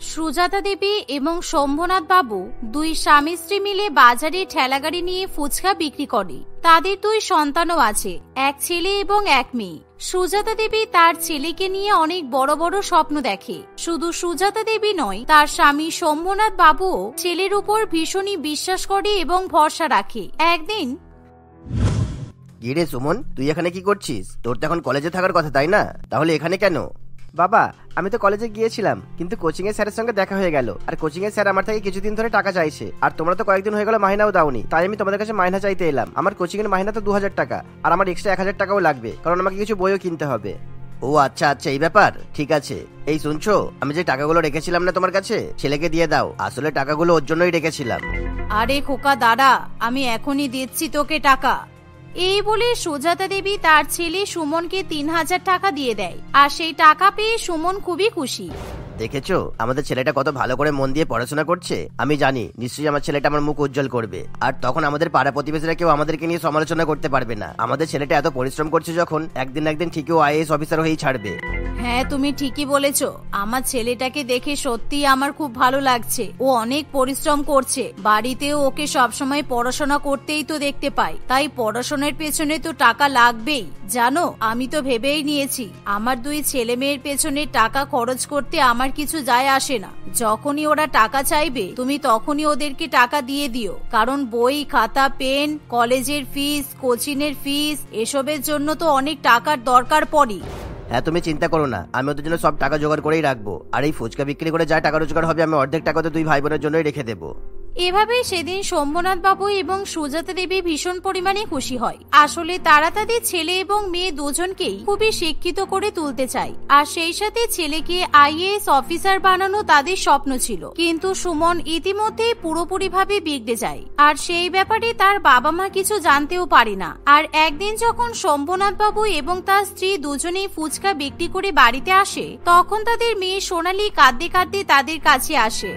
সুজাতা দেবী এবং শম্ভুনাথ বাবু দুই স্বামী স্ত্রী মিলে বাজারে ঠেলাগাড়ি নিয়ে ফুচকা বিক্রি করে। তাদের দুই সন্তানও আছে, এক ছেলে এবং এক মেয়ে। সুজাতা দেবী তার ছেলেকে নিয়ে অনেক বড় বড় স্বপ্ন দেখে। শুধু সুজাতা দেবী নয়, তার স্বামী শম্ভুনাথ বাবুও ছেলের উপর ভীষণই বিশ্বাস করে এবং ভরসা রাখে। একদিন, কিরে সুমন, তুই এখানে কি করছিস? তোর তো এখন কলেজে থাকার কথা, তাই না? তাহলে এখানে কেন? বাবা, আমি তো কলেজে গিয়েছিলাম, কিন্তু কোচিং এর স্যারের সঙ্গে দেখা হয়ে গেল। আর কোচিং এর স্যার আমার থেকে কিছুদিন ধরে টাকা চাইছে, আর তোমরা তো কয়েকদিন হয়ে গেল মাইনাও দাওনি। তাই আমি তোমাদের কাছে মাইনা চাইতে এলাম। আমার কোচিং এর মাইনা তো 2000 টাকা, আর আমার এক্সট্রা 1000 টাকাও লাগবে, কারণ আমাকে কিছু বইও কিনতে হবে। ও আচ্ছা আচ্ছা, এই ব্যাপার, ঠিক আছে। এই শুনছো, আমি যে টাকাগুলো রেখেছিলাম না তোমার কাছে, ছেলেকে দিয়ে দাও। আসলে টাকাগুলো ওর জন্যই রেখেছিলাম। আরে খোকা দাঁড়া, আমি এখনই দিচ্ছি তোকে টাকা। এই বলে সুজাতা দেবী তার ছেলে সুমনকে 3000 টাকা দিয়ে দেয়। আর সেই টাকা পেয়ে সুমন খুবই খুশি। দেখেছো আমাদের ছেলেটা কত ভালো করে মন দিয়ে পড়াশোনা করছে। আমি জানি নিশ্চয়ই আমার ছেলেটা আমার মুখ উজ্জ্বল করবে, আর তখন আমাদের পাড়া প্রতিবেশীরা কেউ আমাদেরকে নিয়ে সমালোচনা করতে পারবে না। আমাদের ছেলেটা এত পরিশ্রম করছে যখন, একদিন না একদিন ঠিকই আইএএস অফিসার হয়েই ছাড়বে। হ্যাঁ, তুমি ঠিকই বলেছো। আমার ছেলেটাকে দেখে সত্যি আমার খুব ভালো লাগছে। ও অনেক পরিশ্রম করছে। বাড়িতেও ওকে সবসময় পড়াশোনা করতেই তো দেখতে পাই, তাই পড়াশোনার পেছনে তো টাকা লাগবেই। জানো, আমি তো ভেবেই নিয়েছি আমার দুই ছেলে মেয়ের পেছনে টাকা খরচ করতে আমার কিছু যায় আসে না। যখনই ওরা টাকা চাইবে তুমি তখনই ওদেরকে টাকা দিয়ে দিও, কারণ বই, খাতা, পেন, কলেজের ফিস, কোচিং এর ফিস, এসবের জন্য তো অনেক টাকার দরকার পড়ে। হ্যাঁ, তুমি চিন্তা করো না, আমি ওদের জন্য সব টাকা জোগাড় করেই রাখবো। আর এই ফুচকা বিক্রি করে যা টাকা রোজগার হবে, আমি অর্ধেক টাকা তো দুই ভাই বোনের জন্যই রেখে দেবো। এভাবে সেদিন শম্ভুনাথ বাবু এবং সুজাতা দেবী ভীষণ পরিমাণে খুশি হয়। আসলে তারা তাদের ছেলে এবং মেয়ে দুজনকেই খুবই শিক্ষিত করে তুলতে চায়, আর সেই সাথে ছেলেকে আইএএস অফিসার বানানো তাদের স্বপ্ন ছিল। কিন্তু সুমন ইতিমধ্যেই পুরোপুরি ভাবে বিগড়ে যায়, আর সেই ব্যাপারে তার বাবা মা কিছু জানতেও পারে না। আর একদিন যখন শম্ভুনাথ বাবু এবং তার স্ত্রী দুজনেই ফুচকা বিক্রি করে বাড়িতে আসে, তখন তাদের মেয়ে সোনালী কাঁদতে কাঁদতে তাদের কাছে আসে।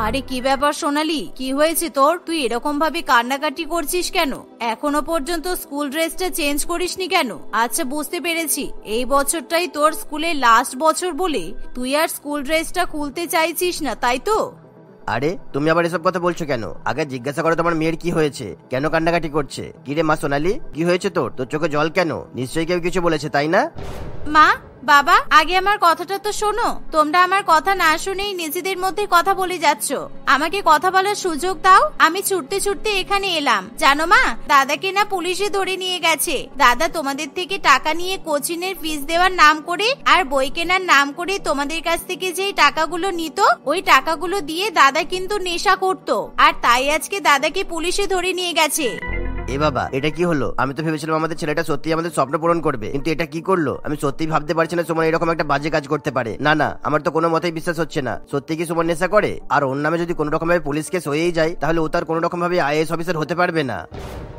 আরে কি ব্যাপার সোনালী, কি হয়েছে তোর? তুই এরকম ভাবে কান্নাকাটি করছিস কেন? এখনো পর্যন্ত স্কুল ড্রেসটা চেঞ্জ করিসনি কেন? আচ্ছা, বুঝতে পেরেছি, এই বছরটাই তোর স্কুলের লাস্ট বছর বলে তুই আর স্কুল ড্রেসটা খুলতে চাইছিস না, তাই তো? আরে তুমি আবার এসব কথা বলছো কেন? আগে জিজ্ঞাসা করো তোমার মেয়ের কি হয়েছে, কেন কান্নাকাটি করছে। কি রে মা সোনালী, কি হয়েছে তোর? তোর চোখে জল কেন? নিশ্চয়ই কেউ কিছু বলেছে, তাই না? মা, বাবা, আগে আমার কথাটা তো শোনো। তোমরা আমার কথা না শুনেই নিজেদের মধ্যে কথা বলে যাচ্ছ। আমাকে কথা বলার সুযোগ দাও। আমি ছুটতে ছুটতে এখানে এলাম। জানো মা, দাদাকে না পুলিশে ধরে নিয়ে গেছে। দাদা তোমাদের থেকে টাকা নিয়ে কোচিং এর ফিস দেওয়ার নাম করে আর বই কেনার নাম করে তোমাদের কাছ থেকে যেই টাকাগুলো নিত, ওই টাকাগুলো দিয়ে দাদা কিন্তু নেশা করতো, আর তাই আজকে দাদাকে পুলিশে ধরে নিয়ে গেছে। এ বাবা, এটা কি হলো? আমি তো ভেবেছিলাম আমাদের ছেলেটা সত্যি আমাদের স্বপ্ন পূরণ করবে, কিন্তু এটা কি করলো? আমি সত্যি ভাবতে পারছি না সুমন এরকম একটা বাজে কাজ করতে পারে। না না, আমার তো কোনো মতেই বিশ্বাস হচ্ছে না। সত্যি কি সুমন নেশা করে? আর ওর নামে যদি কোনো রকম ভাবে পুলিশ কেস হয়েই যায়, তাহলে ও তার কোনো রকম ভাবে আইএএস অফিসার হতে পারবে না।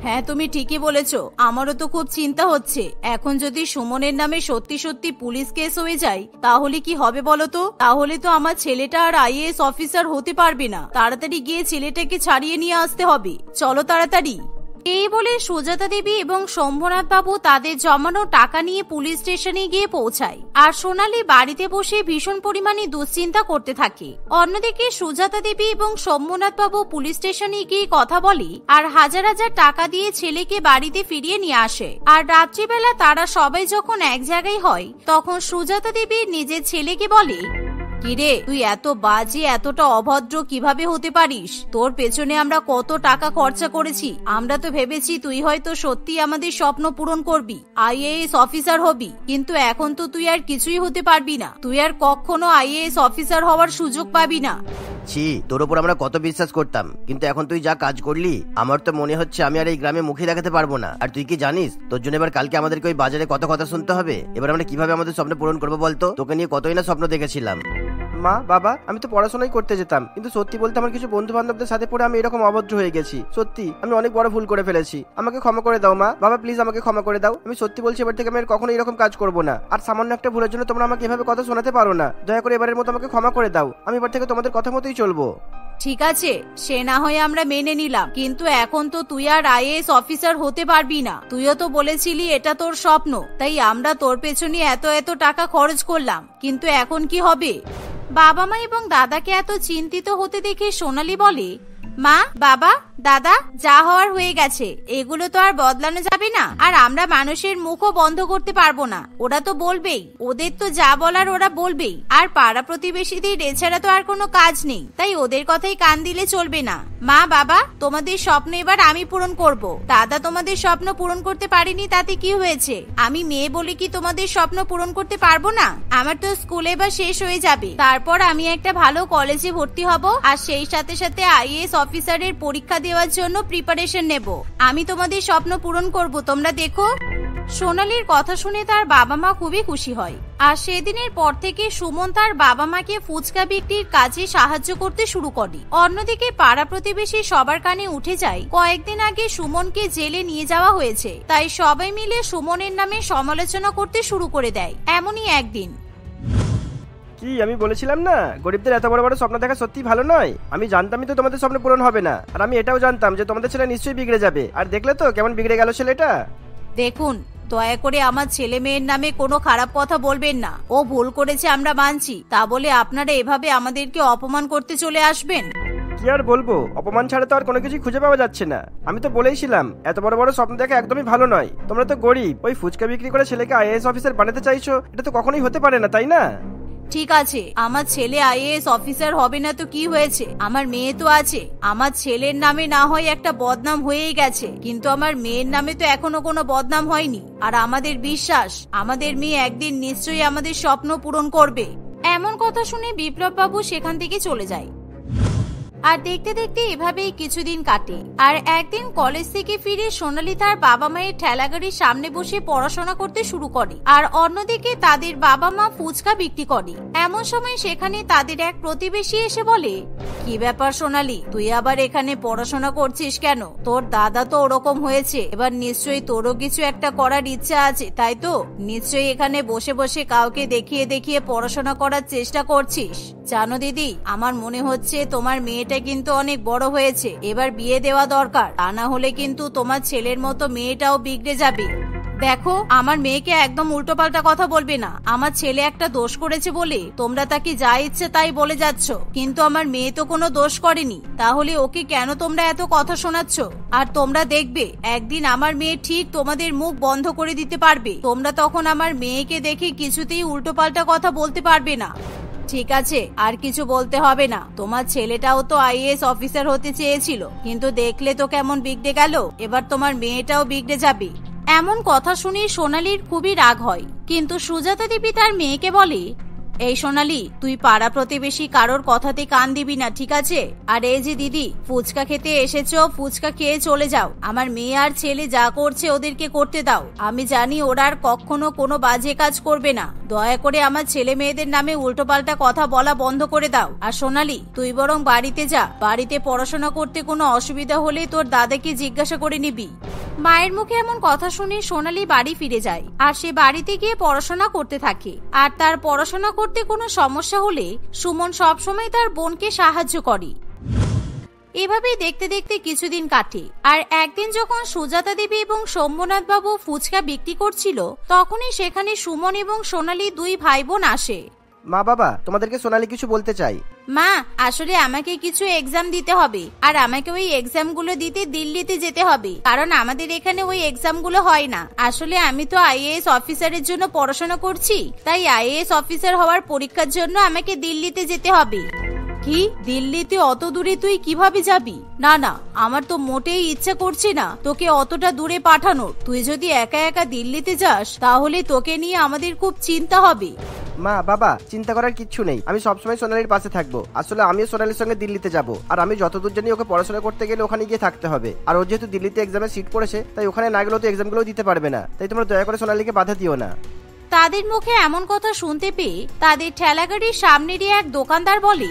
হ্যাঁ, তুমি ঠিকই বলেছো। আমারও তো খুব চিন্তা হচ্ছে, এখন যদি সুমনের নামে সত্যি সত্যি পুলিশ কেস হয়ে যায়, তাহলে কি হবে বলো তো? তাহলে তো আমার ছেলেটা আর আইএএস অফিসার হতে পারবে না। তাড়াতাড়ি গিয়ে ছেলেটাকে ছাড়িয়ে নিয়ে আসতে হবে। চলো তাড়াতাড়ি। এই বলে সুজাতা দেবী এবং শম্ভুনাথ বাবু তাদের জমানো টাকা নিয়ে পুলিশ স্টেশনে গিয়ে পৌঁছায়, আর সোনালী বাড়িতে বসে ভীষণ পরিমাণে দুশ্চিন্তা করতে থাকে। অন্যদিকে সুজাতা দেবী এবং শম্ভুনাথ বাবু পুলিশ স্টেশনে গিয়ে কথা বলে আর হাজার হাজার টাকা দিয়ে ছেলেকে বাড়িতে ফিরিয়ে নিয়ে আসে। আর রাত্রিবেলা তারা সবাই যখন এক জায়গায় হয়, তখন সুজাতা দেবী নিজের ছেলেকে বলে, কিরে, তুই এত বাজে, এতটা অভদ্র কিভাবে হতে পারিস? তোর পেছনে আমরা কত টাকা খরচা করেছি। আমরা তো ভেবেছি তুই হয়তো সত্যি আমাদের স্বপ্ন পূরণ করবি, আইএএস অফিসার হবি, কিন্তু এখন তো তুই আর কিছুই হতে পারবি না। তুই আর কখনো আইএএস অফিসার হওয়ার সুযোগ পাবি না। ছি, তোর উপর আমরা কত বিশ্বাস করতাম, কিন্তু এখন তুই যা কাজ করলি, আমার তো মনে হচ্ছে আমি আর এই গ্রামে মুখে দেখাতে পারবো না। আর তুই কি জানিস, তোর জন্য এবার কালকে আমাদেরকে ওই বাজারে কত কথা শুনতে হবে। এবার আমরা কিভাবে আমাদের স্বপ্ন পূরণ করবো বলতো? তোকে নিয়ে কতই না স্বপ্ন দেখেছিলাম। মা, বাবা, আমি তো পড়াশোনাই করতে যেতাম, কিন্তু সত্যি বলতে আমার কিছু বন্ধু বান্ধবদের সাথে পড়ে আমি এরকম অভদ্র হয়ে গেছি। সত্যি আমি অনেক বড় ভুল করে ফেলেছি। আমাকে ক্ষমা করে দাও মা, বাবা, প্লিজ আমাকে ক্ষমা করে দাও। আমি সত্যি বলছি, এবার থেকে আমি আর কখনো এরকম কাজ করবো না। আর সামান্য একটা ভুলের জন্য তোমরা আমাকে এভাবে কথা শোনাতে পারো না। দয়া করে এবারের মতো আমাকে ক্ষমা করে দাও। আমি এবার থেকে তোমাদের কথা মতোই চলবো। ঠিক আছে, সে না হয় আমরা মেনে নিলাম, কিন্তু এখন তো তুই আর আইএএস অফিসার হতে পারবি না। তুইও তো বলেছিলি এটা তোর স্বপ্ন, তাই আমরা তোর পেছনে এত এত টাকা খরচ করলাম, কিন্তু এখন কি হবে? বাবা মা এবং দাদাকে এত চিন্তিত হতে দেখে সোনালি বলে, মা, বাবা, দাদা, যা হওয়ার হয়ে গেছে, এগুলো তো আর বদলানো যাবে না। আর আমরা মানুষের মুখও বন্ধ করতে পারবো না, ওরা তো বলবেই, ওদের তো যা বলার ওরা বলবেই। আর পাড়া প্রতিবেশীদের এছাড়া তো আর কোনো কাজ নেই, তাই ওদের কথাই কান দিলে চলবে না। মা, বাবা, তোমাদের স্বপ্ন এবার আমি পূরণ করব। দাদা তোমাদের স্বপ্ন পূরণ করতে পারিনি, তাতে কি হয়েছে? আমি মেয়ে বলে কি তোমাদের স্বপ্ন পূরণ করতে পারবো না? আমার তো স্কুল এবার শেষ হয়ে যাবে, তারপর আমি একটা ভালো কলেজে ভর্তি হব, আর সেই সাথে সাথে আইএএস অফিসারের পরীক্ষা দেওয়ার জন্য প্রিপারেশন নেব। আমি তোমাদের স্বপ্ন পূরণ করব, তোমরা দেখো। সোনালীর কথা শুনে তার বাবা মা খুবই খুশি হয়। আর সেদিনের পর থেকে সুমন তার বাবা মাকে ফুচকা বিক্রির কাজে সাহায্য করতে শুরু করে। অন্যদিকে পাড়া প্রতিবেশী সবার কানে উঠে যায় কয়েকদিন আগে সুমনকে জেলে নিয়ে যাওয়া হয়েছে, তাই সবাই মিলে সুমনের নামে সমালোচনা করতে শুরু করে দেয়। এমনই একদিন, কি আমি বলেছিলাম না, গরিবদের এত বড় বড় স্বপ্ন দেখা সত্যি ভালো নয়। আমি জানতামই তো তোমাদের স্বপ্ন পূরণ হবে না, আর আমি এটাও জানতাম যে তোমাদের ছেলে নিশ্চয়ই বিগড়ে যাবে। আর দেখলে তো কেমন বিগড়ে গেল ছেলেটা। দেখুন, দয়া করে আমার ছেলে মেয়ের নামে কোনো খারাপ কথা বলবেন না। ও ভুল করেছে আমরা মানছি, তা বলে আপনারা এভাবে আমাদেরকে অপমান করতে চলে আসবেন? কি আর বলবো, অপমান ছাড়া তো আর কোনো কিছু খুঁজে পাওয়া যাচ্ছে না। আমি তো বলেইছিলাম এত বড় বড় স্বপ্ন দেখা একদমই ভালো নয়। তোমরা তো গরিব, ওই ফুচকা বিক্রি করে ছেলেকে আইএএস অফিসার বানাতে চাইছো, এটা তো কখনোই হতে পারে না, তাই না? ঠিক আছে, আমার ছেলে আইএএস অফিসার হবে না তো কি হয়েছে? আমার মেয়ে তো আছে। আমার ছেলের নামে না হয় একটা বদনাম হয়েই গেছে, কিন্তু আমার মেয়ের নামে তো এখনো কোনো বদনাম হয়নি। আর আমাদের বিশ্বাস, আমাদের মেয়ে একদিন নিশ্চয়ই আমাদের স্বপ্ন পূরণ করবে। এমন কথা শুনে বিপ্লব বাবু সেখান থেকে চলে যায়। আর দেখতে দেখতে এভাবেই কিছুদিন কাটে। আর একদিন কলেজ থেকে ফিরে সোনালী তার বাবা মায়ের ঠেলাগাড়ির সামনে বসে পড়াশোনা করতে শুরু করে, আর অন্যদিকে তাদের বাবা মা ফুচকা বিক্রি করে। এমন সময় সেখানে তাদের এক প্রতিবেশী এসে বলে, কি ব্যাপার সোনালী, তুই আবার এখানে পড়াশোনা করছিস কেন? তোর দাদা তো ওরকম হয়েছে, এবার নিশ্চয়ই তোরও কিছু একটা করার ইচ্ছা আছে, তাই তো? নিশ্চয়ই এখানে বসে বসে কাউকে দেখিয়ে দেখিয়ে পড়াশোনা করার চেষ্টা করছিস। জানো দিদি, আমার মনে হচ্ছে তোমার মেয়েটা কিন্তু অনেক বড় হয়েছে, এবার বিয়ে দেওয়া দরকার, তা না হলে কিন্তু তোমার ছেলের মতো মেয়েটাও বিগড়ে যাবে। দেখো, আমার মেয়েকে একদম উল্টোপাল্টা কথা বলবে না। আমার ছেলে একটা দোষ করেছে বলে তোমরা তাকে যা ইচ্ছে তাই বলে যাচ্ছ, কিন্তু আমার মেয়ে তো কোনো দোষ করেনি, তাহলে ওকে কেন তোমরা এত কথা শোনাচ্ছ? আর তোমরা দেখবে একদিন আমার মেয়ে ঠিক তোমাদের মুখ বন্ধ করে দিতে পারবে। তোমরা তখন আমার মেয়েকে দেখে কিছুতেই উল্টোপাল্টা কথা বলতে পারবে না। ঠিক আছে, আর কিছু বলতে হবে না। তোমার ছেলেটাও তো আইএএস অফিসার হতে চেয়েছিল, কিন্তু দেখলে তো কেমন বিগড়ে গেল, এবার তোমার মেয়েটাও বিগড়ে যাবে। এমন কথা শুনে সোনালীর খুবই রাগ হয়, কিন্তু সুজাতা দেবী তার মেয়েকে বলে, এই সোনালী, তুই পাড়া প্রতিবেশী কারোর কথাতে কান দিবি না, ঠিক আছে? আর এই যে দিদি, ফুচকা খেতে এসেছো, ফুচকা খেয়ে চলে যাও। আমার মেয়ে আর ছেলে যা করছে ওদেরকে করতে দাও। আমি জানি ওরা আর কখনো কোনো বাজে কাজ করবে না। দয়া করে আমার ছেলে মেয়েদের নামে উল্টোপাল্টা কথা বলা বন্ধ করে দাও। আর সোনালী, তুই বরং বাড়িতে যা, বাড়িতে পড়াশোনা করতে কোনো অসুবিধা হলে তোর দাদাকে জিজ্ঞাসা করে নিবি। মায়ের মুখে এমন কথা শুনে সোনালী বাড়ি ফিরে যায়, আর সে বাড়িতে গিয়ে পড়াশোনা করতে থাকে। আর তার পড়াশোনা করতে কোনো সমস্যা হলে সুমন সবসময় তার বোনকে সাহায্য করে। এভাবেই দেখতে দেখতে কিছুদিন কাটে। আর একদিন যখন সুজাতা দেবী এবং শম্ভুনাথ বাবু ফুচকা বিক্রি করছিল, তখনই সেখানে সুমন এবং সোনালী দুই ভাই বোন আসে। মা, বাবা, তোমাদেরকে সোনালী কিছু বলতে চাই। মা, আসলে আমাকে কিছু এক্সাম দিতে হবে, আর আমাকে ওই এক্সাম গুলো দিতে দিল্লিতে যেতে হবে, কারণ আমাদের এখানে ওই এক্সাম গুলো হয় না। আসলে আমি তো আইএএস অফিসারের জন্য পড়াশোনা করছি, তাই আইএএস অফিসার হওয়ার পরীক্ষার জন্য আমাকে দিল্লিতে যেতে হবে। কি, দিল্লিতে অত দূরে তুই কিভাবে যাবি? না না, আমার তো মোটেই ইচ্ছা করছে না তোকে অতটা দূরে পাঠানোর। তুই যদি একা একা দিল্লিতে যাস, তাহলে তোকে নিয়ে আমাদের খুব চিন্তা হবে। মা, বাবা, চিন্তা করার কিচ্ছু নেই, আমি সবসময় সোনালীর পাশে থাকবো। আসলে আমিও সোনালীর সঙ্গে দিল্লিতে যাব, আর আমি যতদূর জানি ওকে পড়াশোনা করতে গেলে ওখানে গিয়ে থাকতে হবে। আর ও যেহেতু দিল্লিতে এক্সামে সিট পড়েছে, তাই ওখানে না গেলেও তো এক্সামগুলো দিতে পারবে না। তাই তোমরা দয়া করে সোনালীকে বাধা দিও না। তাদের মুখে এমন কথা শুনতে পেয়ে তাদের ঠেলাগাড়ির সামনেরই এক দোকানদার বলে,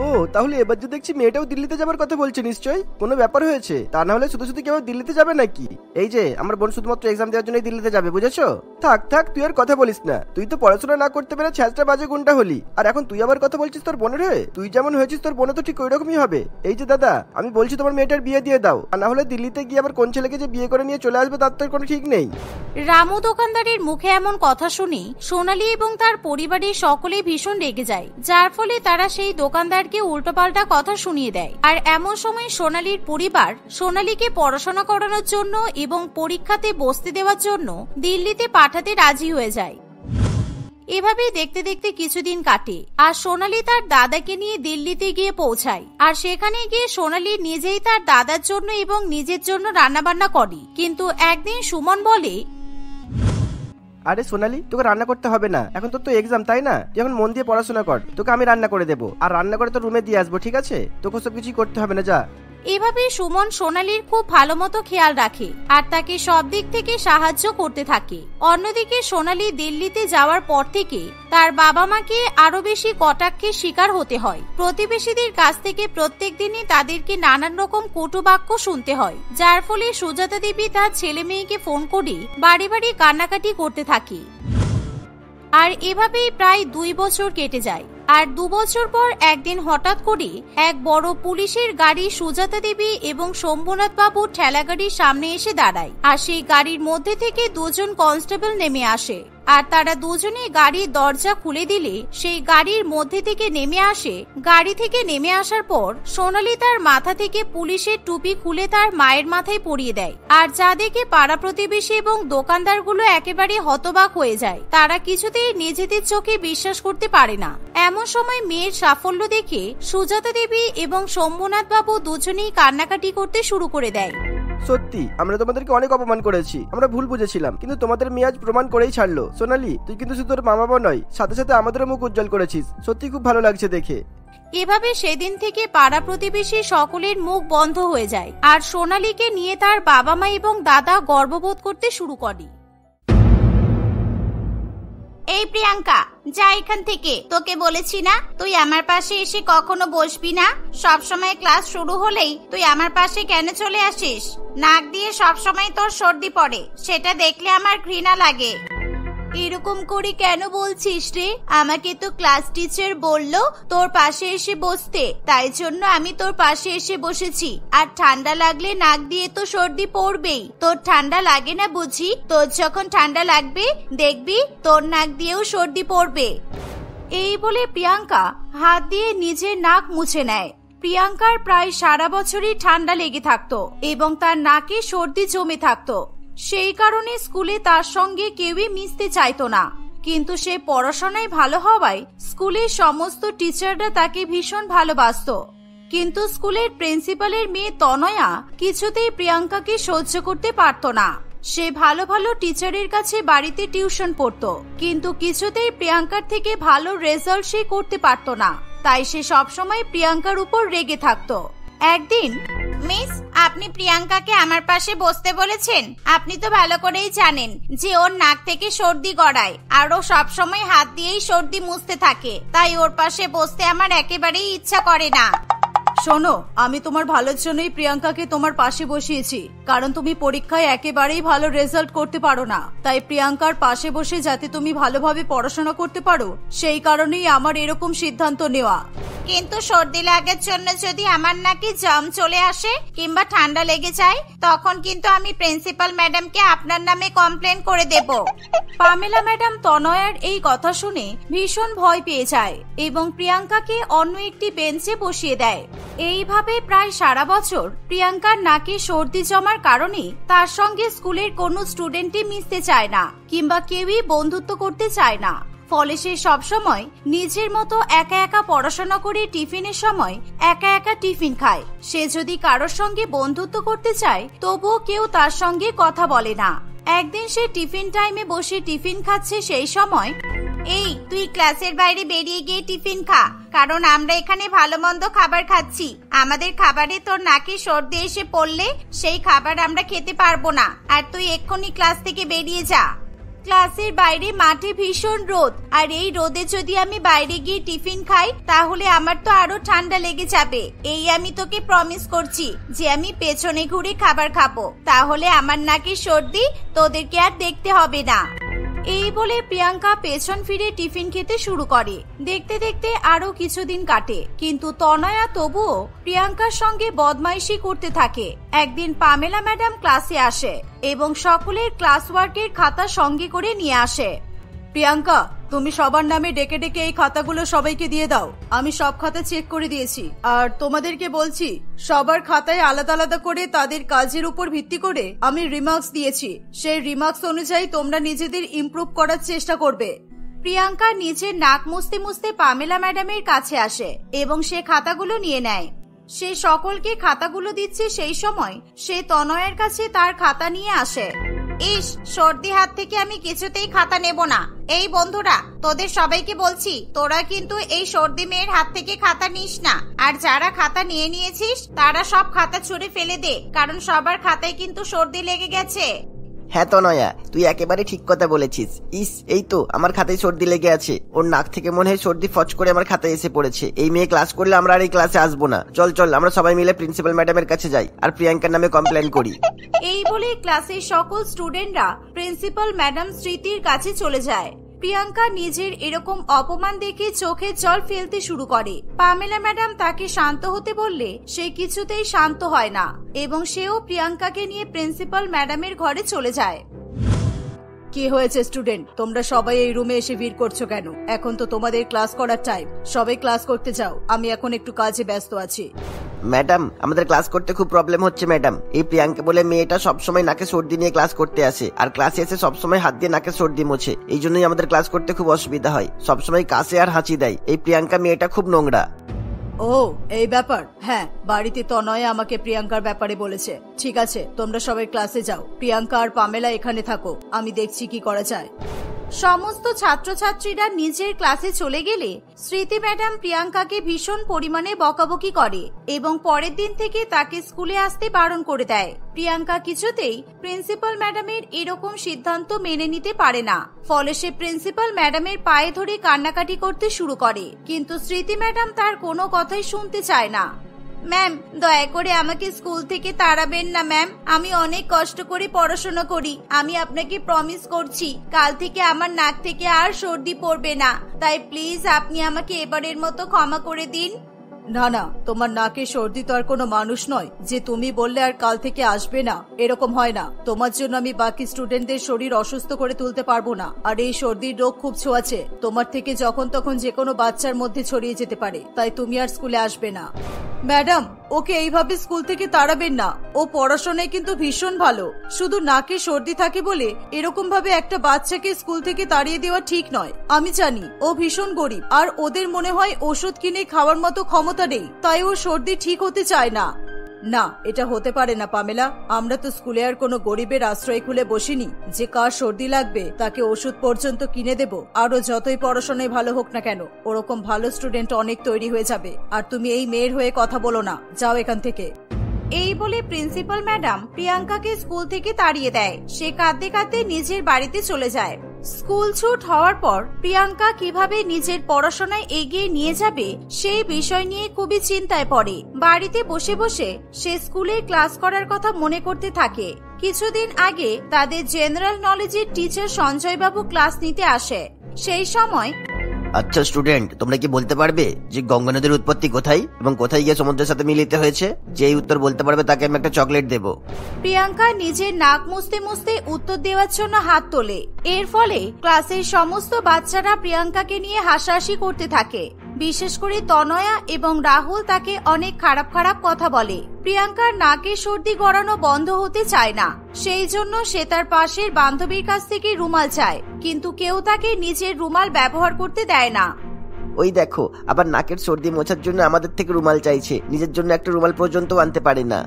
ও তাহলে এবার যে দেখছি মেয়েটাও দিল্লিতে যাবার কথা বলছে, নিশ্চয়ই কোনো ব্যাপার হয়েছে। তা না হলে শুধু শুধু কেউ দিল্লিতে যাবে নাকি? এই যে আমার বোন শুধুমাত্র এক্সাম দেওয়ার জন্যই দিল্লিতে যাবে, বুঝেছো? থাক থাক, তুই আর কথা বলিস না। তুই তো পড়াশোনা না করতে পেরে ছ্যাঁচটা বাজে গুন্ডা হলি, আর এখন তুই আবার কথা বলছিস তোর বোনের হয়ে। তুই যেমন হয়েছিস তোর বোনও তো ঠিক ওই রকমই হবে। এই যে দাদা, আমি বলছি তোমার মেয়েটার বিয়ে দিয়ে দাও, আর না হলে দিল্লিতে গিয়ে আবার কোন ছেলেকে যে বিয়ে করে নিয়ে চলে আসবে তার তো কোনো ঠিক নেই। রামু দোকানদারের মুখে এমন কথা শুনে সোনালী এবং তার পরিবারের সকলেই ভীষণ রেগে যায়, যার ফলে তারা সেই দোকানদারকে উল্টোপাল্টা কথা শুনিয়ে দেয়। আর এমন সময় সোনালীর পরিবার সোনালীকে পড়াশোনা করানোর জন্য এবং পরীক্ষাতে বসতে দেওয়ার জন্য দিল্লিতে পাঠাতে রাজি হয়ে যায়। এভাবেই দেখতে দেখতে কিছুদিন কাটে, আর সোনালী তার দাদাকে নিয়ে দিল্লিতে গিয়ে পৌঁছায়। আর সেখানে গিয়ে সোনালী নিজেই তার দাদার জন্য এবং নিজের জন্য রান্নাবান্না করে। কিন্তু একদিন সুমন বলে, আরে সোনালী, তোকে রান্না করতে হবে না, এখন তোর তো এক্সাম, তাই না? তুই এখন মন দিয়ে পড়াশোনা কর, তোকে আমি রান্না করে দেবো, আর রান্না করে তোর রুমে দিয়ে আসবো, ঠিক আছে? তোকে সব কিছুই করতে হবে না, যা। এভাবে সুমন সোনালীর খুব ভালো মতো খেয়াল রাখে আর তাকে সব দিক থেকে সাহায্য করতে থাকে। অন্যদিকে সোনালী দিল্লিতে যাওয়ার পর থেকে তার বাবা মাকে আরো বেশি কটাক্ষের শিকার হতে হয়। প্রতিবেশীদের কাছ থেকে প্রত্যেক দিনই তাদেরকে নানান রকম কটু বাক্য শুনতে হয়, যার ফলে সুজাতা দেবী তার ছেলে মেয়েকে ফোন করে বাড়ি বাড়ি কান্নাকাটি করতে থাকে। আর এভাবেই প্রায় 2 বছর কেটে যায়। আর 2 বছর পর একদিন হঠাৎ করে এক বড় পুলিশের গাড়ি সুজাতা দেবী এবং শম্ভুনাথ বাবুর ঠেলাগাড়ির সামনে এসে দাঁড়ায়। আর সেই গাড়ির মধ্যে থেকে 2 জন কনস্টেবল নেমে আসে, আর তারা দুজনে গাড়ির দরজা খুলে দিলে সেই গাড়ির মধ্যে থেকে নেমে আসে। গাড়ি থেকে নেমে আসার পর সোনালী তার মাথা থেকে পুলিশের টুপি খুলে তার মায়ের মাথায় পরিয়ে দেয়। আর যা দেখে পাড়া প্রতিবেশী এবং দোকানদারগুলো একেবারে হতবাক হয়ে যায়। তারা কিছুতেই নিজেদের চোখে বিশ্বাস করতে পারে না। এমন সময় মেয়ের সাফল্য দেখে সুজাতা দেবী এবং শম্ভুনাথ বাবু দুজনেই কান্নাকাটি করতে শুরু করে দেয়। সত্যি আমরা তোমাদেরকে অনেক অপমান করেছি, আমরা ভুল বুঝেছিলাম, কিন্তু তোমাদের মেয়ে আজ প্রমাণ করেই ছাড়লো। সোনালী, তুই কিন্তু শুধু তোর মা বাবা নয়, সাথে সাথে আমাদেরও মুখ উজ্জ্বল করেছিস। সত্যি খুব ভালো লাগছে দেখে। এভাবে সেদিন থেকে পাড়া প্রতিবেশী সকলের মুখ বন্ধ হয়ে যায়, আর সোনালীকে নিয়ে তার বাবা মা এবং দাদা গর্ববোধ করতে শুরু করে। এই প্রিয়াঙ্কা, যা এখান থেকে। তোকে বলেছি না তুই আমার পাশে এসে কখনো বসবি না। সব সময় ক্লাস শুরু হলেই তুই আমার পাশে কেন চলে আসিস? নাক দিয়ে সব সময় তোর সর্দি পড়ে, সেটা দেখলে আমার ঘৃণা লাগে। এরকম করে কেন বলছিস রে? আমাকে তো ক্লাস টিচার বললো তোর পাশে এসে বসতে, তাই জন্য আমি তোর পাশে এসে বসেছি। আর ঠান্ডা লাগলে নাক দিয়ে তো সর্দি পড়বেই। তোর ঠান্ডা লাগে না বুঝি? তোর যখন ঠান্ডা লাগবে দেখবি তোর নাক দিয়েও সর্দি পড়বে। এই বলে প্রিয়াঙ্কা হাত দিয়ে নিজের নাক মুছে নেয়। প্রিয়াঙ্কার প্রায় সারা বছরই ঠান্ডা লেগে থাকতো এবং তার নাকে সর্দি জমে থাকতো। সেই কারণে স্কুলে তার সঙ্গে কেউই মিশতে চাইতো না। কিন্তু সে পড়াশোনায় ভালো হওয়ায় স্কুলের সমস্ত টিচাররা তাকে ভীষণ ভালোবাসতো। কিন্তু স্কুলের প্রিন্সিপালের মেয়ে তনয়া কিছুতেই প্রিয়াঙ্কাকে সহ্য করতে পারত না। সে ভালো ভালো টিচারের কাছে বাড়িতে টিউশন পড়তো, কিন্তু কিছুতেই প্রিয়াঙ্কার থেকে ভালো রেজাল্ট সে করতে পারত না। তাই সে সবসময় প্রিয়াঙ্কার উপর রেগে থাকতো। একদিন, মিস, আপনি প্রিয়াঙ্কাকে আমার পাশে বসতে বলেছেন। আপনি তো ভালো করেই জানেন যে ওর নাক থেকে সর্দি গড়ায়, আর ও সবসময় হাত দিয়েই সর্দি মুছতে থাকে। তাই ওর পাশে বসতে আমার একেবারেই ইচ্ছা করে না। শোনো, আমি তোমার ভালোর জন্যই প্রিয়াঙ্কাকে তোমার পাশে বসিয়েছি, কারণ তুমি পরীক্ষায় একেবারেই ভালো রেজাল্ট করতে পারো না। তাই প্রিয়াঙ্কার পাশে বসে যাতে তুমি ভালোভাবে পড়াশোনা করতে পারো, সেই কারণেই আমার এরকম সিদ্ধান্ত নেওয়া। কিন্তু সর্দি লাগার জন্য যদি আমার নাকি জম চলে আসে কিংবা ঠান্ডা লেগে যায়, তখন কিন্তু আমি প্রিন্সিপাল ম্যাডামকে আপনার নামে কমপ্লেন করে দেব। পামেলা ম্যাডাম তনয়ার এই কথা শুনে ভীষণ ভয় পেয়ে যায় এবং প্রিয়াঙ্কাকে অন্য একটি বেঞ্চে বসিয়ে দেয়। এইভাবে প্রায় সারা বছর প্রিয়াঙ্কার নাকে সর্দি জমার কারণে তার সঙ্গে স্কুলের কোনো স্টুডেন্টই মিশতে চায় না কিংবা কেউই বন্ধুত্ব করতে চায় না। ফলে সে সবসময় নিজের মতো একা একা পড়াশোনা করে টিফিনের সময় একা একা টিফিন খায়। সে যদি কারোর সঙ্গে বন্ধুত্ব করতে চায় তবুও কেউ তার সঙ্গে কথা বলে না। একদিন সে টিফিন টাইমে বসে টিফিন খাচ্ছে, সেই সময়, এই তুই ক্লাসের বাইরে বেরিয়ে গিয়ে টিফিন খা, কারণ আমরা এখানে ভালো মন্দ খাবার খাচ্ছি। আমাদের খাবারে তোর নাকে সর্দি এসে পড়লে সেই খাবার আমরা খেতে পারবো না, আর তুই এক্ষুনি ক্লাস থেকে বেরিয়ে যা। ক্লাসের বাইরে মাঠে ভীষণ রোদ, আর এই রোদে যদি আমি বাইরে গিয়ে টিফিন খাই তাহলে আমার তো আরো ঠান্ডা লেগে যাবে। এই আমি তোকে প্রমিস করছি যে আমি পেছনে ঘুরে খাবার খাবো, তাহলে আমার নাকি সর্দি তোদেরকে আর দেখতে হবে না। এই বলে প্রিয়াঙ্কা পেছন ফিরে টিফিন খেতে শুরু করে। দেখতে দেখতে আরো কিছুদিন কাটে, কিন্তু তনয়া তবুও প্রিয়াঙ্কার সঙ্গে বদমাইশি করতে থাকে। একদিন পামেলা ম্যাডাম ক্লাসে আসে এবং সকলের ক্লাস ওয়ার্কের খাতা সঙ্গে করে নিয়ে আসে। প্রিয়াঙ্কা, তুমি সবার নামে ডেকে ডেকে এই খাতাগুলো সবাইকে দিয়ে দাও। আমি সব খাতা চেক করে দিয়েছি, আর তোমাদেরকে বলছি সবার খাতায় আলাদা আলাদা করে তাদের কাজের উপর ভিত্তি করে আমি রিমার্কস দিয়েছি। সেই রিমার্কস অনুযায়ী তোমরা নিজেদের ইমপ্রুভ করার চেষ্টা করবে। প্রিয়াঙ্কা নিজের নাক মুছতে মুছতে পামেলা ম্যাডামের কাছে আসে এবং সে খাতাগুলো নিয়ে নেয়। সে সকলকে খাতাগুলো দিচ্ছে, সেই সময় সে তনয়ের কাছে তার খাতা নিয়ে আসে। ইস, সর্দি হাত থেকে আমি কিছুতেই খাতা নেব না। এই বন্ধুরা, তোদের সবাইকে বলছি তোরা কিন্তু এই সর্দি মেয়ের হাত থেকে খাতা নিস না, আর যারা খাতা নিয়ে নিয়েছিস তারা সব খাতা ছুঁড়ে ফেলে দে, কারণ সবার খাতায় কিন্তু সর্দি লেগে গেছে। হ্যাঁ তনয়া, তুই একেবারে ঠিক কথা বলেছিস। ইস, এই তো আমার খাতায় সর্দি লেগে আছে। ওর নাক থেকে মনে হয় সর্দি ফচ করে আমার খাতায় এসে পড়েছে। এই মেয়ে ক্লাস করলে আমরা আর এই ক্লাসে আসবো না। চল চল, আমরা সবাই মিলে প্রিন্সিপাল ম্যাডামের কাছে যাই আর প্রিয়াঙ্কার নামে কমপ্লেন করি। এই বলে ক্লাসের সকল স্টুডেন্টরা প্রিন্সিপাল ম্যাডাম স্মৃতির কাছে চলে যায়। প্রিয়াঙ্কা নিজের এরকম অপমান দেখে চোখে জল ফেলতে শুরু করে। পামেলা ম্যাডাম তাকে শান্ত হতে বললে সে কিছুতেই শান্ত হয় না এবং সেও প্রিয়াঙ্কাকে নিয়ে প্রিন্সিপাল ম্যাডামের ঘরে চলে যায়। কি হয়েছে স্টুডেন্ট, তোমরা সবাই এই রুমে এসে ভিড় করছো কেন? এখন তো তোমাদের ক্লাস করার টাইম, সবাই ক্লাস করতে যাও। আমি এখন একটু কাজে ব্যস্ত আছি। ম্যাডাম, আমাদের ক্লাস করতে খুব প্রবলেম হচ্ছে ম্যাডাম। এই প্রিয়াঙ্কা বলে মেয়েটা সবসময় নাকে সর্দি নিয়ে ক্লাস করতে আসে, আর ক্লাসে এসে সবসময় হাত দিয়ে নাকে সর্দি মোছে। এই জন্যই আমাদের ক্লাস করতে খুব অসুবিধা হয়। সবসময় কাশে আর হাঁচি দেয়। এই প্রিয়াঙ্কা মেয়েটা খুব নোংরা। ও, এই ব্যাপার। হ্যাঁ, বাড়িতে তনয় আমাকে প্রিয়াঙ্কার ব্যাপারে বলেছে। ঠিক আছে, তোমরা সবাই ক্লাসে যাও। প্রিয়াঙ্কা আর পামেলা এখানে থাকো, আমি দেখছি কি করা যায়। সমস্ত ছাত্রছাত্রীরা নিজের ক্লাসে চলে গেলে স্মৃতি ম্যাডাম প্রিয়াঙ্কাকে ভীষণ পরিমাণে বকাবকি করে এবং পরের দিন থেকে তাকে স্কুলে আসতে বারণ করে দেয়। প্রিয়াঙ্কা কিছুতেই প্রিন্সিপাল ম্যাডামের এরকম সিদ্ধান্ত মেনে নিতে পারে না, ফলে সে প্রিন্সিপাল ম্যাডামের পায়ে ধরে কান্নাকাটি করতে শুরু করে, কিন্তু স্মৃতি ম্যাডাম তার কোনো কথাই শুনতে চায় না। ম্যাম, দয়া করে আমাকে স্কুল থেকে তাড়াবেন না ম্যাম। আমি অনেক কষ্ট করে পড়াশোনা করি। আমি আপনাকে প্রমিস করছি কাল থেকে আমার নাক থেকে আর সর্দি পড়বে না। তাই প্লিজ আপনি আমাকে এবারের মতো ক্ষমা করে দিন। না না, তোমার নাকে সর্দি তো আর কোনো মানুষ নয় যে তুমি বললে আর কাল থেকে আসবে না। এরকম হয় না। তোমার জন্য আমি বাকি স্টুডেন্টদের শরীর অসুস্থ করে তুলতে পারবো না, আর এই সর্দির রোগ খুব ছোঁয়াচে। তোমার থেকে যখন তখন যে কোনো বাচ্চার মধ্যে ছড়িয়ে যেতে পারে, তাই তুমি আর স্কুলে আসবে না। ম্যাডাম, ওকে এইভাবে স্কুল থেকে তাড়াবেন না। ও পড়াশোনায় কিন্তু ভীষণ ভালো। শুধু নাকে সর্দি থাকে বলে এরকম ভাবে একটা বাচ্চাকে স্কুল থেকে তাড়িয়ে দেওয়া ঠিক নয়। আমি জানি ও ভীষণ গরিব, আর ওদের মনে হয় ওষুধ কিনে খাওয়ার মতো ক্ষমতা নেই, তাই ও সর্দি ঠিক হতে চায় না। না, এটা হতে পারে না পামেলা। আমরা তো স্কুলে আর কোনো গরিবের আশ্রয় খুলে বসিনি যে কার সর্দি লাগবে তাকে ওষুধ পর্যন্ত কিনে দেব। আরো যতই পড়াশোনায় ভালো হোক না কেন, ওরকম ভালো স্টুডেন্ট অনেক তৈরি হয়ে যাবে। আর তুমি এই মেয়ের হয়ে কথা বলো না, যাও এখান থেকে। এই বলে প্রিন্সিপাল ম্যাডাম প্রিয়াঙ্কাকে স্কুল থেকে তাড়িয়ে দেয়। সে কাঁদতে কাঁদতে নিজের বাড়িতে চলে যায়। স্কুল ছুট হওয়ার পর প্রিয়াঙ্কা কিভাবে নিজের পড়াশোনায় এগিয়ে নিয়ে যাবে সেই বিষয় নিয়ে খুবই চিন্তায় পড়ে। বাড়িতে বসে বসে সে স্কুলে ক্লাস করার কথা মনে করতে থাকে। কিছুদিন আগে তাদের জেনারেল নলেজের টিচার সঞ্জয় বাবু ক্লাস নিতে আসে। সেই সময়, আচ্ছা স্টুডেন্ট, তোমরা কি বলতে পারবে যে গঙ্গা নদীর উৎপত্তি কোথায় এবং কোথায় গিয়ে সমুদ্রের সাথে মিলিত হয়েছে? যেই উত্তর বলতে পারবে তাকে আমি একটা চকলেট দেব। প্রিয়াঙ্কা নিজের নাক মুছতে মুছতে উত্তর দেওয়ার জন্য হাত তোলে। এর ফলে ক্লাসের সমস্ত বাচ্চারা প্রিয়াঙ্কাকে নিয়ে হাসাহাসি করতে থাকে। বিশেষ করে তনয়া এবং রাহুল তাকে অনেক খারাপ খারাপ কথা বলে। প্রিয়াঙ্কার নাকে সর্দি গড়ানো বন্ধ হতে চায় না, সেই জন্য সে তার পাশের বান্ধবীর কাছ থেকে রুমাল চায়, কিন্তু কেউ তাকে নিজের রুমাল ব্যবহার করতে দেয় না। ওই দেখো, আবার নাকের সর্দি মোছার জন্য আমাদের থেকে রুমাল চাইছে, নিজের জন্য একটা রুমাল পর্যন্ত আনতে পারে না।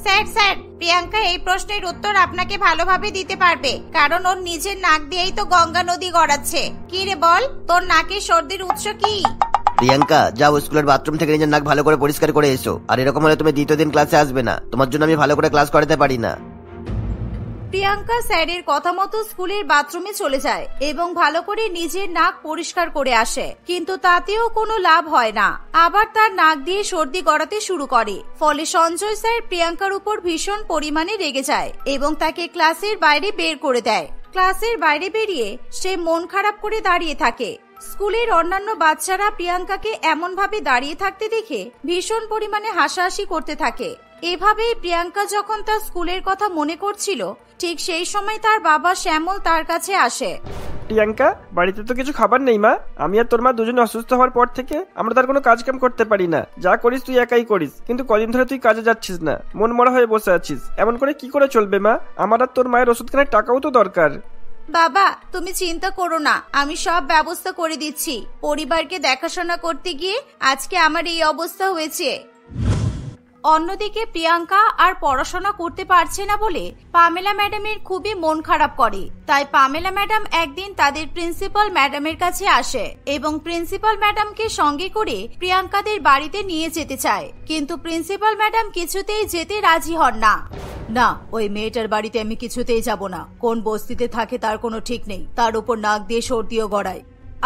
স্যার, প্রিয়াঙ্কা এই প্রশ্নের উত্তর আপনাকে ভালোভাবে দিতে পারবে, কারণ ওর নিজের নাক দিয়েই তো গঙ্গা নদী গড়াচ্ছে। কি রে বল, তোর নাকে সর্দির উৎস কি? প্রিয়াঙ্কা, যাও স্কুলের বাথরুম থেকে নিজের নাক ভালো করে পরিষ্কার করে এসো। আর এরকম হলে তুমি দ্বিতীয় দিন ক্লাসে আসবে না। তোমার জন্য আমি ভালো করে ক্লাস করাতে পারি না। প্রিয়াঙ্কা স্যারের কথা মতো স্কুলের বাথরুমে চলে যায় এবং ভালো করে নিজের নাক পরিষ্কার করে আসে, কিন্তু তাতেও কোনো লাভ হয় না। আবার তার নাক দিয়ে সর্দি গড়াতে শুরু করে। ফলে সঞ্জয় স্যার প্রিয়াঙ্কার উপর ভীষণ পরিমাণে রেগে যায় এবং তাকে ক্লাসের বাইরে বের করে দেয়। ক্লাসের বাইরে বেরিয়ে সে মন খারাপ করে দাঁড়িয়ে থাকে। স্কুলের অন্যান্য বাচ্চারা প্রিয়াঙ্কাকে এমন ভাবে দাঁড়িয়ে থাকতে দেখে ভীষণ পরিমাণে হাসাহাসি করতে থাকে। এভাবেই প্রিয়াঙ্কা যখন তার স্কুলের কথা মনে করছিল, ঠিক সেই সময় তার বাবা শ্যামল তার কাছে আসে। প্রিয়াঙ্কা, বাড়িতে তো কিছু খাবার নেই মা। আমি আর তোর মা দুজনে অসুস্থ হওয়ার পর থেকে আমরা তার কোনো কাজ কাম করতে পারি না। যা করিস তুই একাই করিস, কিন্তু কদিন ধরে তুই কাজে যাচ্ছিস না, মন মরা হয়ে বসে আছিস। এমন করে কি করে চলবে মা? আমার আর তোর মায়ের ওষুধ কেনার টাকাও তো দরকার। বাবা, তুমি চিন্তা করো না, আমি সব ব্যবস্থা করে দিচ্ছি। পরিবারকে দেখাশোনা করতে গিয়ে আজকে আমার এই অবস্থা হয়েছে। অন্যদিকে প্রিয়াঙ্কা আর পড়াশোনা করতে পারছে না বলে পামেলা ম্যাডামের খুবই মন খারাপ করে। তাই পামেলা ম্যাডাম একদিন তাদের প্রিন্সিপাল ম্যাডামের কাছে আসে এবং প্রিন্সিপাল ম্যাডামকে সঙ্গে করে প্রিয়াঙ্কাদের বাড়িতে নিয়ে যেতে চায়, কিন্তু প্রিন্সিপাল ম্যাডাম কিছুতেই যেতে রাজি হন না। না, ওই মেয়েটার বাড়িতে আমি কিছুতেই যাব না। কোন বস্তিতে থাকে তার কোনো ঠিক নেই, তার উপর নাক দিয়ে সর্দিও গড়ায়।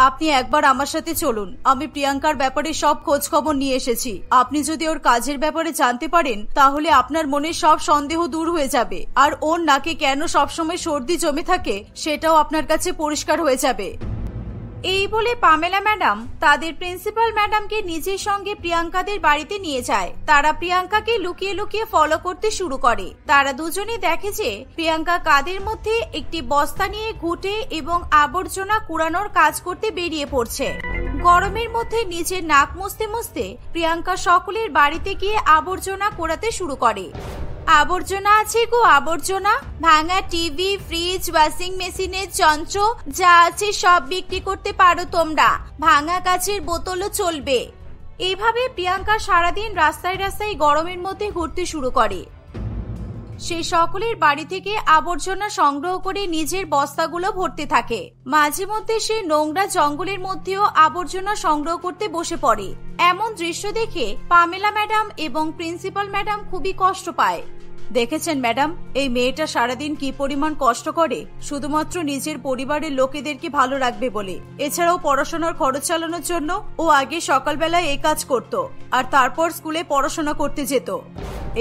আপনি একবার আমার সাথে চলুন, আমি প্রিয়াঙ্কার ব্যাপারে সব খোঁজ খবর নিয়ে এসেছি। আপনি যদি ওর কাজের ব্যাপারে জানতে পারেন তাহলে আপনার মনে সব সন্দেহ দূর হয়ে যাবে, আর ওর নাকে কেন সবসময় সর্দি জমে থাকে সেটাও আপনার কাছে পরিষ্কার হয়ে যাবে। এই বলে পামেলা ম্যাডাম তাদের প্রিন্সিপাল ম্যাডামকে নিজের সঙ্গে প্রিয়াঙ্কাদের বাড়িতে নিয়ে যায়। তারা প্রিয়াঙ্কাকে লুকিয়ে লুকিয়ে ফলো করতে শুরু করে। তারা দুজনে দেখে যে প্রিয়াঙ্কা কাঁধের মধ্যে একটি বস্তা নিয়ে ঘুঁটে এবং আবর্জনা কুড়ানোর কাজ করতে বেরিয়ে পড়ছে। গরমের মধ্যে নিজের নাক মুছতে মুছতে প্রিয়াঙ্কা সকলের বাড়িতে গিয়ে আবর্জনা কুড়াতে শুরু করে। আবর্জনা আছে গো আবর্জনা, ভাঙা টিভি, ফ্রিজ, ওয়াশিং মেশিনের যন্ত্র যা আছে সব বিক্রি করতে পারো তোমরা, ভাঙা কাচের বোতলও চলবে। এইভাবে প্রিয়াঙ্কা সারাদিন রাস্তায় রাস্তায় গরমের মধ্যে ঘুরতে শুরু করে। সে সকলের বাড়ি থেকে আবর্জনা সংগ্রহ করে নিজের বস্তাগুলো ভরতে থাকে। মাঝে মধ্যে সে নোংরা জঙ্গলের মধ্যেও আবর্জনা সংগ্রহ করতে বসে পড়ে। এমন দৃশ্য দেখে পামেলা ম্যাডাম এবং প্রিন্সিপাল ম্যাডাম খুবই কষ্ট পায়। দেখেছেন ম্যাডাম, এই মেয়েটা সারাদিন কি পরিমাণ কষ্ট করে শুধুমাত্র নিজের পরিবারের লোকেদেরকে ভালো রাখবে বলে। এছাড়াও পড়াশোনার খরচ চালানোর জন্য ও আগে সকালবেলায় এই কাজ করত আর তারপর স্কুলে পড়াশোনা করতে যেত।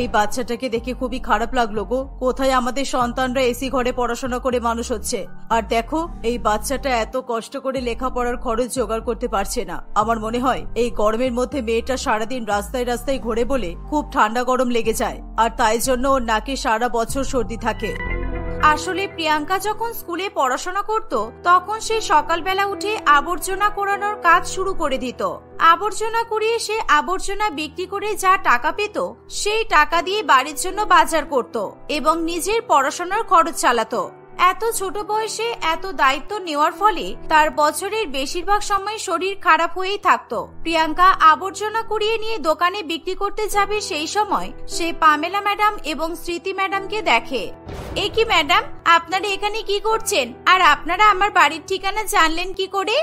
এই বাচ্চাটাকে দেখে খুবই খারাপ লাগলো গো। কোথায় আমাদের সন্তানরা এসি ঘরে পড়াশোনা করে মানুষ হচ্ছে, আর দেখো এই বাচ্চাটা এত কষ্ট করে লেখাপড়ার খরচ জোগাড় করতে পারছে না। আমার মনে হয় এই গরমের মধ্যে মেয়েটা সারাদিন রাস্তায় রাস্তায় ঘুরে বলে খুব ঠান্ডা গরম লেগে যায়, আর তাই জন্য ওর নাকে সারা বছর সর্দি থাকে। আসলে প্রিয়াঙ্কা যখন স্কুলে পড়াশোনা করত তখন সে সকালবেলা উঠে আবর্জনা কুড়ানোর কাজ শুরু করে দিত। আবর্জনা কুড়িয়ে সে আবর্জনা বিক্রি করে যা টাকা পেত সেই টাকা দিয়ে বাড়ির জন্য বাজার করত এবং নিজের পড়াশোনার খরচ চালাতো। এত ছোট বয়সে এত দায়িত্ব নেওয়ার ফলে তার বছরের বেশিরভাগ সময় শরীর খারাপ হয়েই থাকতো। প্রিয়াঙ্কা আবর্জনা কুড়িয়ে নিয়ে দোকানে বিক্রি করতে যাবে সেই সময় সে পামেলা ম্যাডাম এবং স্মৃতি ম্যাডামকে দেখে। এ কি ম্যাডাম, আপনারা এখানে কি করছেন, আর আপনারা আমার বাড়ির ঠিকানা জানলেন কি করে?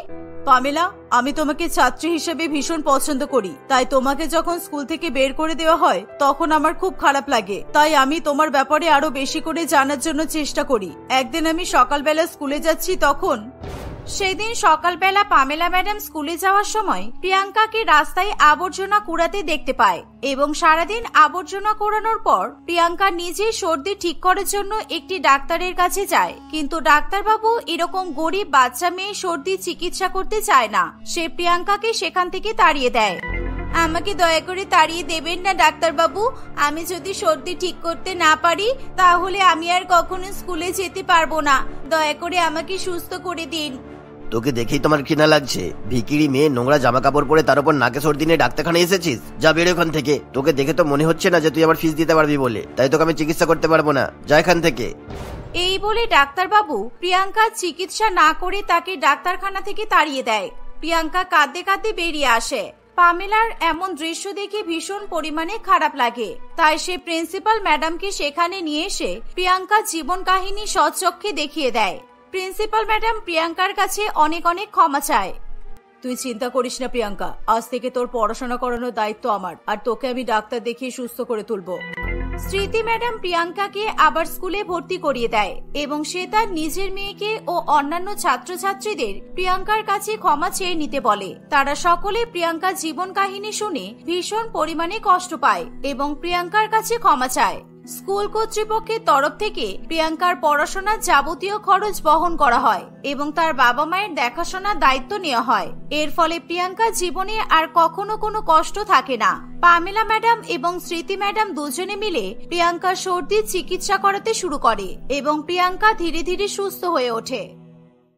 পামেলা, আমি তোমাকে ছাত্রী হিসেবে ভীষণ পছন্দ করি, তাই তোমাকে যখন স্কুল থেকে বের করে দেওয়া হয় তখন আমার খুব খারাপ লাগে। তাই আমি তোমার ব্যাপারে আরো বেশি করে জানার জন্য চেষ্টা করি। একদিন আমি সকালবেলা স্কুলে যাচ্ছি, তখন সেদিন সকালবেলা পামেলা ম্যাডাম স্কুলে যাওয়ার সময় প্রিয়াঙ্কাকে রাস্তায় আবর্জনা কুড়াতে দেখতে পায় এবং সারাদিন আবর্জনা কুড়ানোর পর প্রিয়াঙ্কা নিজে সর্দি ঠিক করার জন্য একটি ডাক্তারের কাছে যায়, কিন্তু ডাক্তারবাবু এরকম গরিব বাচ্চা মেয়ে সর্দি চিকিৎসা করতে চায় না। সে প্রিয়াঙ্কাকে সেখান থেকে তাড়িয়ে দেয়। আমাকে দয়া করে তাড়িয়ে দেবেন না ডাক্তারবাবু, আমি যদি সর্দি ঠিক করতে না পারি তাহলে আমি আর কখনো স্কুলে যেতে পারবো না। দয়া করে আমাকে সুস্থ করে দিন। তোকে দেখেই তোমার ঘৃণা লাগছে। ভিকিরি মেয়ে, নোংরা জামা কাপড় পরে তার উপর নাকে সর্দি নিয়ে ডাক্তারখানায় এসেছিস। যা বেরো এখান থেকে। তোকে দেখে তো মনে হচ্ছে না যে তুই আমার ফিস দিতে পারবি বলে, তাই তোকে আমি চিকিৎসা করতে পারবো না। যা এখান থেকে। এই বলে ডাক্তারবাবু প্রিয়াঙ্কার চিকিৎসা না করে তাকে ডাক্তারখানা থেকে তাড়িয়ে দেয়। প্রিয়াঙ্কা কাঁদতে কাঁদতে বেরিয়ে আসে। পামেলার এমন দৃশ্য দেখে ভীষণ পরিমাণে খারাপ লাগে, তাই সে প্রিন্সিপাল ম্যাডামকে সেখানে নিয়ে এসে প্রিয়াঙ্কার জীবন কাহিনী সচক্ষে দেখিয়ে দেয়। প্রিন্সিপাল ম্যাডাম প্রিয়াঙ্কার কাছে অনেক অনেক ক্ষমা চায়। তুই চিন্তা করিস না প্রিয়াঙ্কা, আজ থেকে তোর পড়াশোনা করানোর দায়িত্ব আমার, আর তোকে আমি ডাক্তার দেখিয়ে সুস্থ করে তুলবো। স্মৃতি ম্যাডাম প্রিয়াঙ্কাকে আবার স্কুলে ভর্তি করিয়ে দেয় এবং সে তার নিজের মেয়েকে ও অন্যান্য ছাত্রছাত্রীদের প্রিয়াঙ্কার কাছে ক্ষমা চেয়ে নিতে বলে। তারা সকলে প্রিয়াঙ্কার জীবন কাহিনী শুনে ভীষণ পরিমাণে কষ্ট পায় এবং প্রিয়াঙ্কার কাছে ক্ষমা চায়। স্কুল কর্তৃপক্ষের তরফ থেকে প্রিয়াঙ্কার পড়াশোনার যাবতীয় খরচ বহন করা হয় এবং তার বাবা মায়ের দেখাশোনার দায়িত্ব নেওয়া হয়। এর ফলে প্রিয়াঙ্কার জীবনে আর কখনো কোনো কষ্ট থাকে না। পামেলা ম্যাডাম এবং স্মৃতি ম্যাডাম দুজনে মিলে প্রিয়াঙ্কার সর্দির চিকিৎসা করাতে শুরু করে এবং প্রিয়াঙ্কা ধীরে ধীরে সুস্থ হয়ে ওঠে।